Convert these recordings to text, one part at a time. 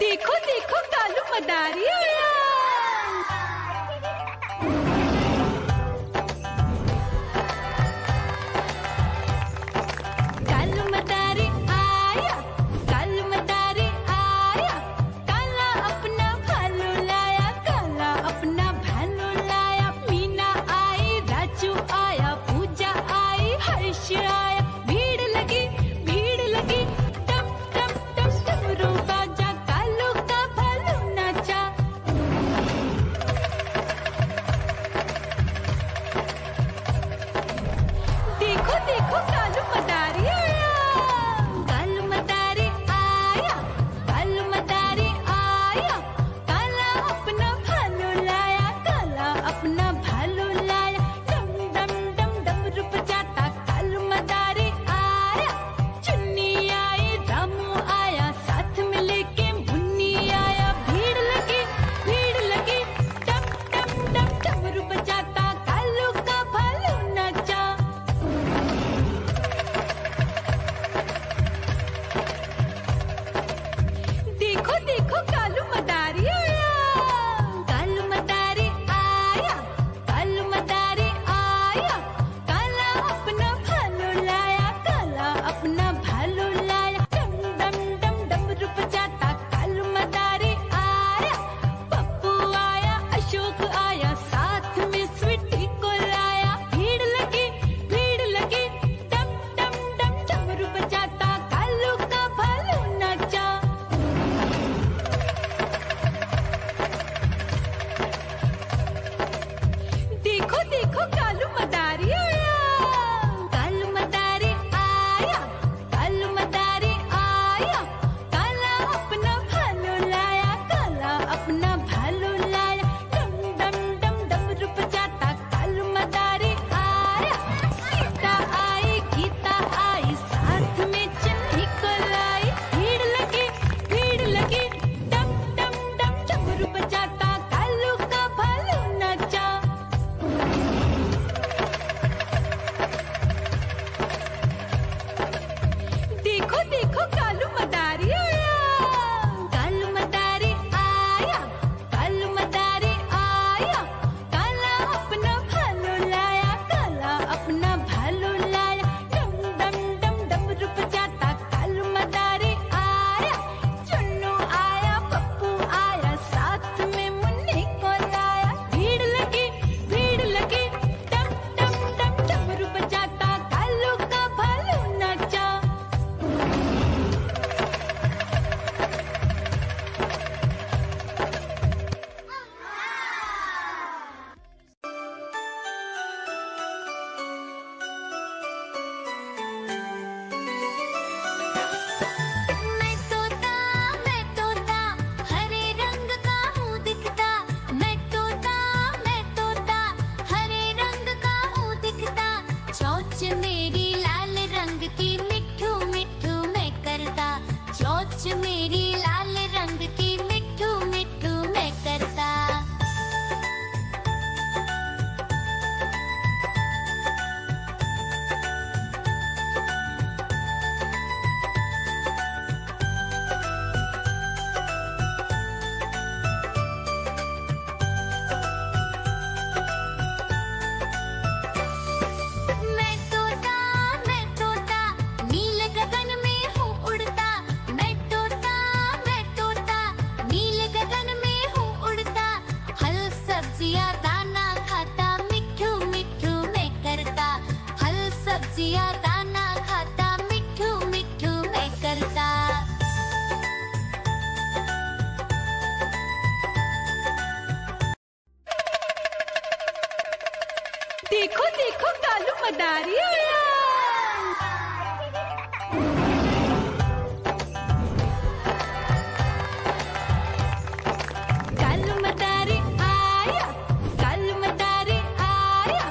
देखो देखो कालू मदारी आया। कालू मदारी आया, कालू मदारी आया, काला अपना भालू लाया, काला अपना भालू लाया। मीना आई, राजू आया, पूजा आई, हर्ष आया। भीड़ लगी टम टम टम डमरू बाजा, कालू का भालू नाचा। देखो देखो कालू मदारी आया, कालू मदारी आया, कालू मदारी आया, काला अपना भालू लाया, काला अपना भालू लाया। डम डम डम डमरू बजाता कालू मदारी आया। चुन्नी आई, रामू आया, साथ में लेके मुन्नी आया। भीड़ लगी टम टम टम डमरू बजाता कालू का भालू नाचा। देखो देखो कालू मदारी आया, कालू मदारी आया, कालू मदारी आया, काला अपना भालू लाया, काला अपना भालू लाया। डम डम डम डमरू बजाता कालू मदारी आया। पप्पू आया, अशोक आया, साथ में स्वीटी को लाया। भीड़ लगी टम टम टम डमरू बजाता कालू का भालू नाचा। देखो देखो कालू मदारी आया, कालू मदारी आया, कालू मदारी आया, काला अपना भालू लाया, काला अपना भालू लाया। डम डम डम डमरू बजाता कालू मदारी आया। सीता आई, गीता आई, साथ में चन्नी को लाई। भीड़ लगी टम टम टम डमरू बजाता कालू का भालू नाचा। देखो देखो कालू मदारी आया, कालू मदारी आया, कालू मदारी आया, काला अपना भालू लाया, काला अपना भालू लाया। डम डम डम डमरू बजाता कालू मदारी आया। चुन्नू आया, पप्पू आया, साथ में मुन्नी को लाया। भीड़ लगी टम टम टम डमरू बजाता कालू का भालू नाचा। मैं तोता हरे रंग का हूँ दिखता। मैं तोता हरे रंग का हूँ दिखता। चोंच मेरी लाल रंग की मिट्ठू मिट्ठू मैं करता। चोंच मेरी लाल रंग की मिट्ठू मिट्ठू मैं करता। मैं तोता नील गगन में हूँ उड़ता। मैं तोता नील गगन में हूँ उड़ता। फल सब्जियाँ दाना खाता, मिट्ठू मिट्ठू मैं करता। फल सब्जियाँ दाना खाता, मिट्ठू मिट्ठू मैं करता। देखो देखो कालू मदारी आया। कालू मदारी आया, कालू मदारी आया,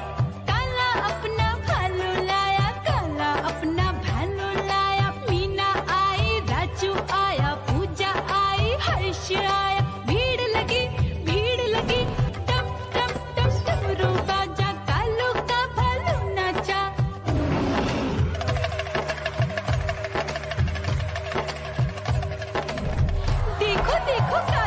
काला अपना भालू लाया, काला अपना भालू लाया। मीना आई, राजू आया, पूजा आई, हर्ष आया। भीड़ लगी टम टम टम डमरू बाजा, कालू का भालू नाचा। देखो